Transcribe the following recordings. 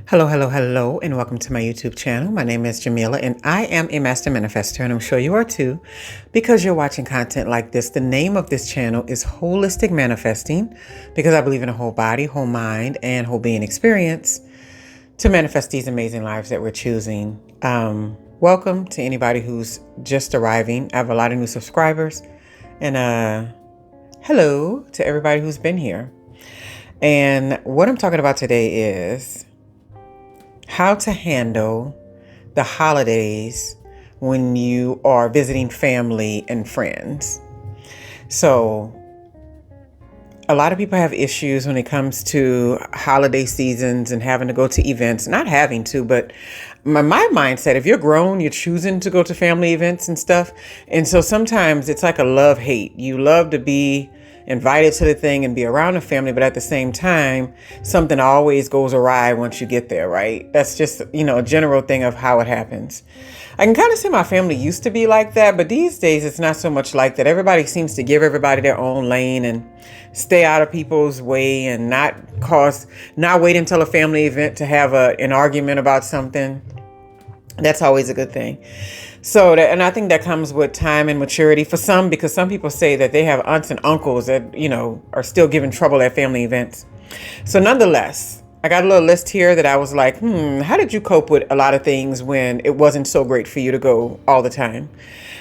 Hello, hello, hello, and welcome to my YouTube channel. My name is Jameelah, and I am a master manifestor, and I'm sure you are too, because you're watching content like this. The name of this channel is Holistic Manifesting, because I believe in a whole body, whole mind, and whole being experience to manifest these amazing lives that we're choosing. Welcome to anybody who's just arriving. I have a lot of new subscribers, and hello to everybody who's been here. And what I'm talking about today is how to handle the holidays when you are visiting family and friends. So a lot of people have issues when it comes to holiday seasons and having to go to events. Not having to, but my mindset, if you're grown, you're choosing to go to family events and stuff. And so sometimes it's like a love-hate. You love to be invited to the thing and be around the family, but at the same time, something always goes awry once you get there, right? That's just, a general thing of how it happens. I can kind of say my family used to be like that, but these days it's not so much like that. Everybody seems to give everybody their own lane and stay out of people's way and not wait until a family event to have an argument about something. That's always a good thing. And I think that comes with time and maturity for some, because some people say that they have aunts and uncles that, are still giving trouble at family events. So nonetheless, I got a little list here that I was like, how did you cope with a lot of things when it wasn't so great for you to go all the time?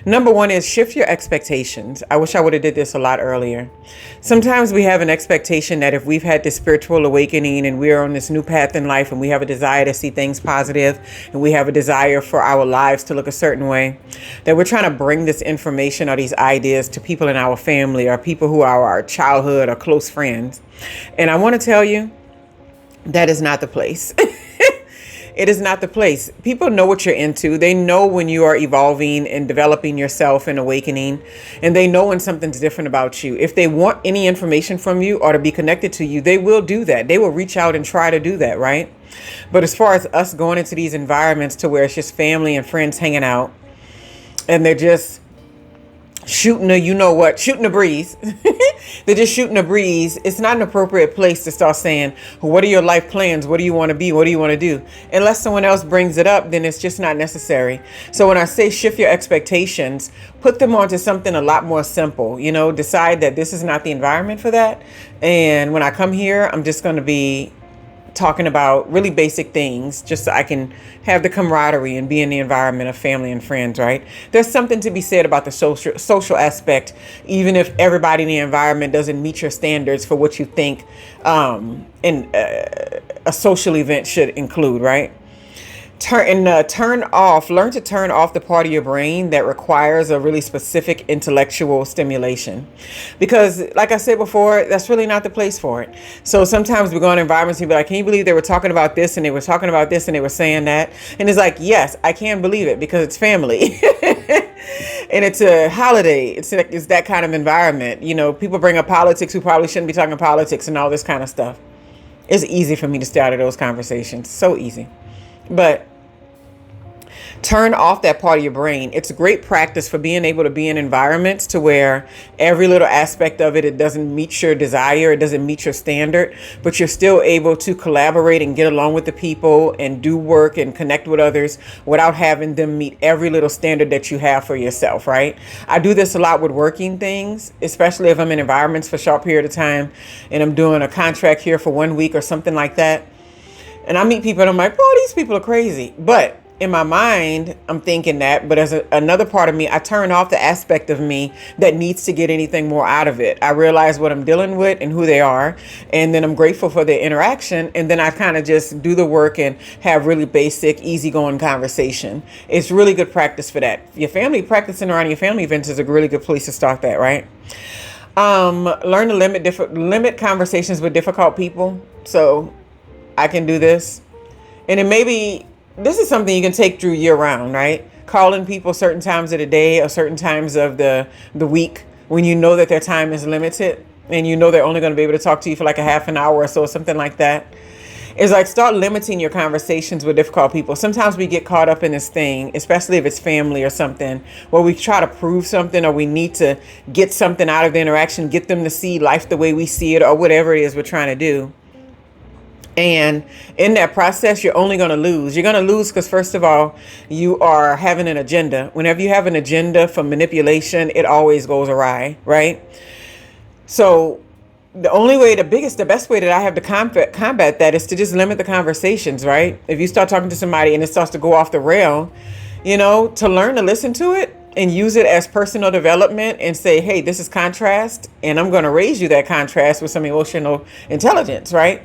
Number one is shift your expectations. I wish I would have did this a lot earlier. Sometimes we have an expectation that if we've had this spiritual awakening and we're on this new path in life and we have a desire to see things positive and we have a desire for our lives to look a certain way, that we're trying to bring this information or these ideas to people in our family or people who are our childhood or close friends. And I want to tell you, that is not the place. It is not the place. People know what you're into. They know when you are evolving and developing yourself and awakening, and they know when something's different about you. If they want any information from you or to be connected to you, they will do that. They will reach out and try to do that, right? But as far as us going into these environments to where it's just family and friends hanging out, and they're just shooting a breeze. They're just shooting a breeze. It's not an appropriate place to start saying, what are your life plans? What do you want to be? What do you want to do? Unless someone else brings it up, then it's just not necessary. So when I say shift your expectations, put them onto something a lot more simple. Decide that this is not the environment for that. And when I come here, I'm just going to be talking about really basic things just so I can have the camaraderie and be in the environment of family and friends, right? There's something to be said about the social aspect, even if everybody in the environment doesn't meet your standards for what you think a social event should include, right? Learn to turn off the part of your brain that requires a really specific intellectual stimulation. Because like I said before, that's really not the place for it. So sometimes we go in environments and be like, can you believe they were talking about this and they were talking about this and they were saying that? And it's like, yes, I can believe it because it's family. And it's a holiday. It's that kind of environment. People bring up politics who probably shouldn't be talking politics and all this kind of stuff. It's easy for me to stay out of those conversations. So easy. But turn off that part of your brain. It's a great practice for being able to be in environments to where every little aspect of it doesn't meet your desire, it doesn't meet your standard, but you're still able to collaborate and get along with the people and do work and connect with others without having them meet every little standard that you have for yourself, right? I do this a lot with working things, especially if I'm in environments for a short period of time and I'm doing a contract here for 1 week or something like that. And I meet people and I'm like, oh, these people are crazy. But in my mind, I'm thinking that, but as another part of me, I turn off the aspect of me that needs to get anything more out of it. I realize what I'm dealing with and who they are, and then I'm grateful for their interaction, and then I kind of just do the work and have really basic, easygoing conversation. It's really good practice for that. Your family, practicing around your family events is a really good place to start that, right? Learn to limit conversations with difficult people. So I can do this, and it maybe. This is something you can take through year round, right? Calling people certain times of the day or certain times of the week when you know that their time is limited and you know they're only going to be able to talk to you for like a half an hour or so, something like that. It's like start limiting your conversations with difficult people. Sometimes we get caught up in this thing, especially if it's family or something, where we try to prove something or we need to get something out of the interaction, get them to see life the way we see it or whatever it is we're trying to do. And in that process, you're only going to lose. You're going to lose because, first of all, you are having an agenda. Whenever you have an agenda for manipulation, it always goes awry, right? So the best way that I have to combat that is to just limit the conversations, right? If you start talking to somebody and it starts to go off the rail, to learn to listen to it and use it as personal development and say, hey, this is contrast, and I'm going to raise you that contrast with some emotional intelligence, right?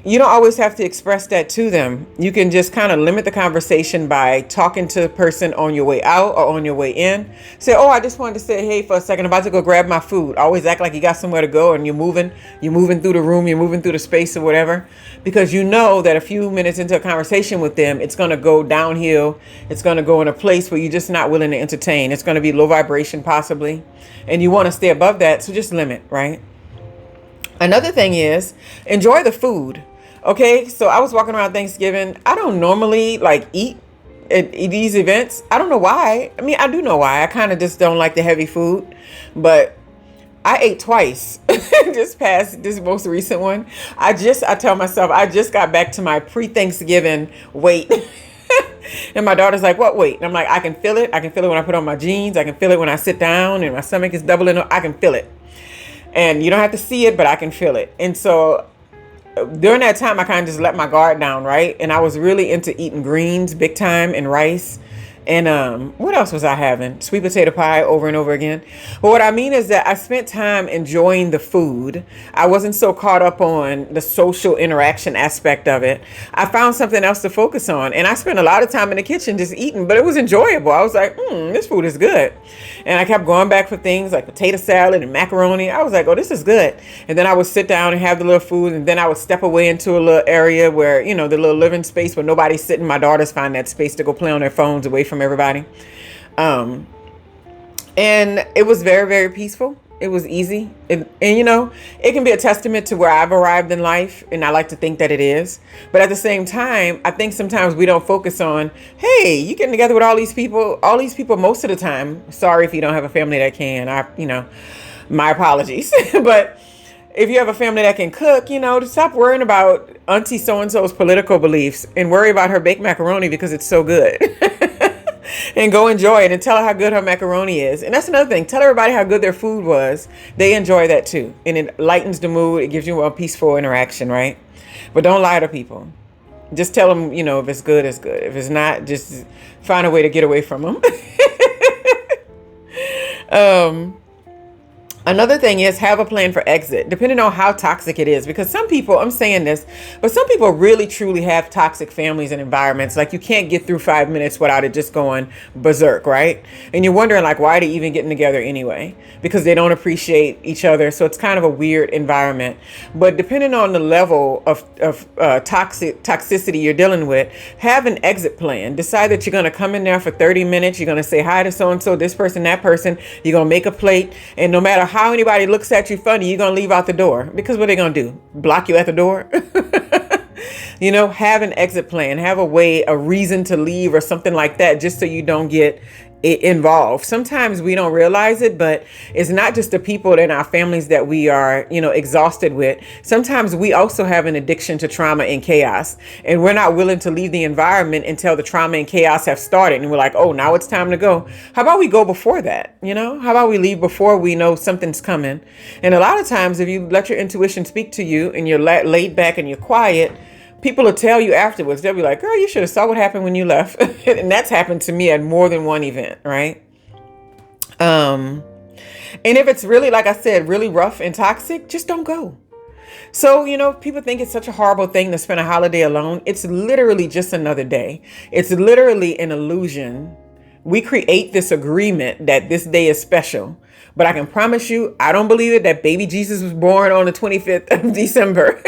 You don't always have to express that to them. You can just kind of limit the conversation by talking to the person on your way out or on your way in. Say, oh, I just wanted to say, hey, for a second, I'm about to go grab my food. Always act like you got somewhere to go and you're moving through the room, you're moving through the space or whatever, because you know that a few minutes into a conversation with them, it's going to go downhill. It's going to go in a place where you're just not willing to entertain. It's going to be low vibration possibly, and you want to stay above that. So just limit, right? Another thing is enjoy the food. Okay, so I was walking around Thanksgiving. I don't normally eat at these events. I don't know why. I mean, I do know why. I kind of just don't like the heavy food, but I ate twice this most recent one. I tell myself I just got back to my pre-Thanksgiving weight. And my daughter's like, what weight? And I'm like, I can feel it. I can feel it when I put on my jeans. I can feel it when I sit down and my stomach is doubling up. I can feel it. And you don't have to see it, but I can feel it. And so during that time, I kind of just let my guard down, right? And I was really into eating greens big time and rice. And what else was I having? Sweet potato pie over and over again. But what I mean is that I spent time enjoying the food. I wasn't so caught up on the social interaction aspect of it. I found something else to focus on. And I spent a lot of time in the kitchen just eating, but it was enjoyable. I was like, this food is good. And I kept going back for things like potato salad and macaroni. I was like, oh, this is good. And then I would sit down and have the little food. And then I would step away into a little area where, the little living space where nobody's sitting. My daughters find that space to go play on their phones away from everybody. And it was very, very peaceful. It was easy. And it can be a testament to where I've arrived in life. And I like to think that it is. But at the same time, I think sometimes we don't focus on, hey, you getting together with all these people most of the time. Sorry if you don't have a family that can. My apologies. But if you have a family that can cook, to stop worrying about Auntie so-and-so's political beliefs and worry about her baked macaroni because it's so good. And go enjoy it and tell her how good her macaroni is. And that's another thing. Tell everybody how good their food was. They enjoy that too. And it lightens the mood. It gives you a peaceful interaction, right? But don't lie to people. Just tell them, if it's good, it's good. If it's not, just find a way to get away from them. Another thing is have a plan for exit, depending on how toxic it is. Because some people, I'm saying this, but some people really truly have toxic families and environments. Like you can't get through 5 minutes without it just going berserk, right? And you're wondering why are they even getting together anyway? Because they don't appreciate each other. So it's kind of a weird environment. But depending on the level of toxicity you're dealing with, have an exit plan. Decide that you're going to come in there for 30 minutes. You're going to say hi to so-and-so, this person, that person. You're going to make a plate. And no matter how anybody looks at you funny, you're going to leave out the door. Because what are they going to do? Block you at the door? Have an exit plan. Have a reason to leave or something like that, just so you don't get involved. Sometimes we don't realize it, but it's not just the people in our families that we are, exhausted with. Sometimes we also have an addiction to trauma and chaos, and we're not willing to leave the environment until the trauma and chaos have started. And we're like, oh, now it's time to go. How about we go before that? How about we leave before we know something's coming? And a lot of times, if you let your intuition speak to you and you're laid back and you're quiet, people will tell you afterwards. They'll be like, girl, you should have saw what happened when you left. And that's happened to me at more than one event, right? And if it's really, like I said, really rough and toxic, just don't go. So, people think it's such a horrible thing to spend a holiday alone. It's literally just another day. It's literally an illusion. We create this agreement that this day is special. But I can promise you, I don't believe it that baby Jesus was born on the 25th of December.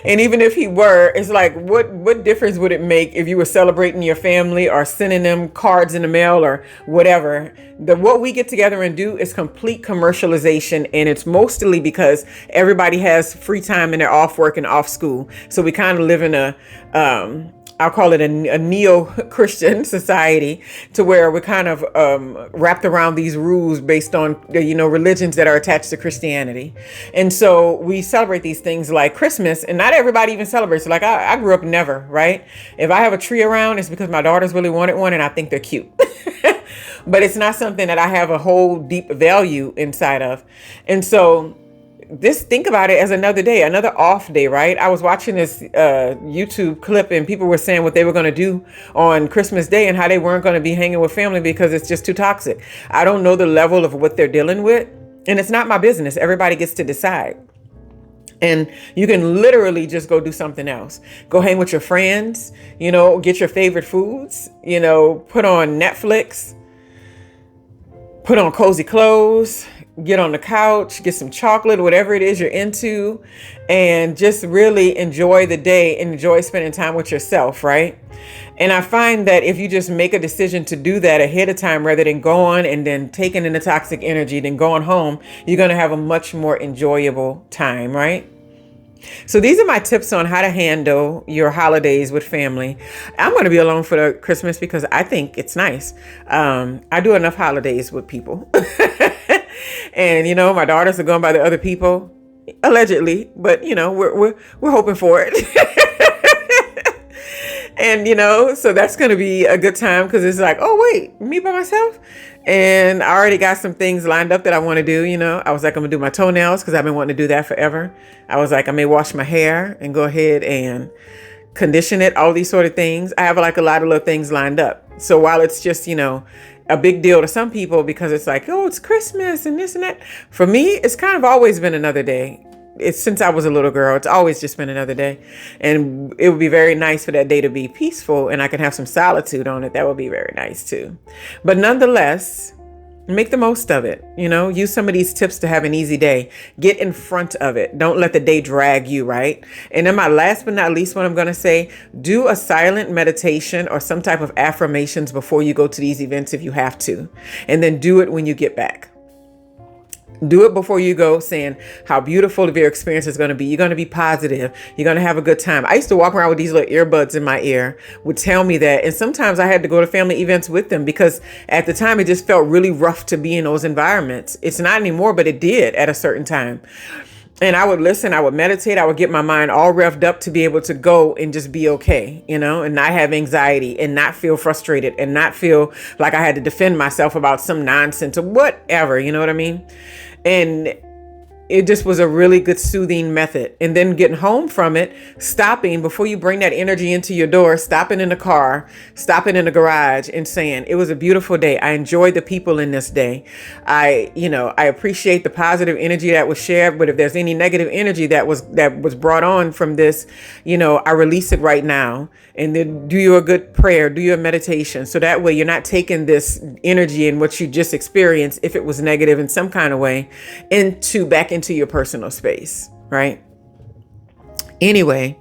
And even if he were, it's like, what difference would it make if you were celebrating your family or sending them cards in the mail or whatever? What we get together and do is complete commercialization. And it's mostly because everybody has free time and they're off work and off school. So we kind of live in I'll call it a neo-Christian society, to where we're kind of wrapped around these rules based on, religions that are attached to Christianity. And so we celebrate these things like Christmas, and not everybody even celebrates it. Like I grew up never, right? If I have a tree around, it's because my daughters really wanted one and I think they're cute. But it's not something that I have a whole deep value inside of. And so just think about it as another day, another off day, right? I was watching this YouTube clip, and people were saying what they were going to do on Christmas Day and how they weren't going to be hanging with family because it's just too toxic. I don't know the level of what they're dealing with, and it's not my business. Everybody gets to decide. And you can literally just go do something else. Go hang with your friends, get your favorite foods, put on Netflix, put on cozy clothes, get on the couch, get some chocolate, whatever it is you're into, and just really enjoy the day and enjoy spending time with yourself, right? And I find that if you just make a decision to do that ahead of time, rather than going and then taking in the toxic energy, then going home, you're going to have a much more enjoyable time, right? So these are my tips on how to handle your holidays with family. I'm going to be alone for the Christmas because I think it's nice. I do enough holidays with people. And, my daughters are going by the other people, allegedly, but, we're hoping for it. And, so that's going to be a good time because it's like, oh, wait, me by myself. And I already got some things lined up that I want to do. I was like, I'm going to do my toenails because I've been wanting to do that forever. I was like, I may wash my hair and go ahead and condition it, all these sort of things. I have like a lot of little things lined up. So while it's just, a big deal to some people because it's like, oh, it's Christmas and this and that. For me, it's kind of always been another day. It's since I was a little girl, it's always just been another day. And it would be very nice for that day to be peaceful and I can have some solitude on it. That would be very nice too. But nonetheless, make the most of it. Use some of these tips to have an easy day. Get in front of it. Don't let the day drag you, right? And then my last but not least, what I'm going to say, do a silent meditation or some type of affirmations before you go to these events if you have to. And then do it when you get back. Do it before you go, saying how beautiful your experience is going to be. You're going to be positive. You're going to have a good time. I used to walk around with these little earbuds in my ear, would tell me that. And sometimes I had to go to family events with them because at the time it just felt really rough to be in those environments. It's not anymore, but it did at a certain time. And I would listen, I would meditate, I would get my mind all revved up to be able to go and just be okay, and not have anxiety and not feel frustrated and not feel like I had to defend myself about some nonsense or whatever, you know what I mean? And it just was a really good soothing method. And then getting home from it, stopping before you bring that energy into your door, stopping in the car, stopping in the garage and saying, it was a beautiful day. I enjoyed the people in this day. I appreciate the positive energy that was shared, but if there's any negative energy that was brought on from this, I release it right now. And then do you a good prayer, do your meditation. So that way you're not taking this energy and what you just experienced, if it was negative in some kind of way, back into your personal space, right? Anyway,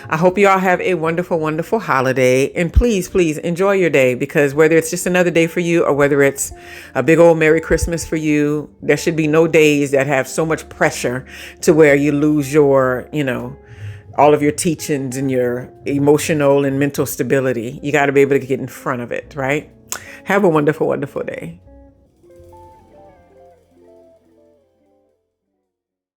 I hope you all have a wonderful, wonderful holiday. And please, please enjoy your day, because whether it's just another day for you or whether it's a big old Merry Christmas for you, there should be no days that have so much pressure to where you lose your, all of your teachings and your emotional and mental stability. You got to be able to get in front of it, right? Have a wonderful, wonderful day.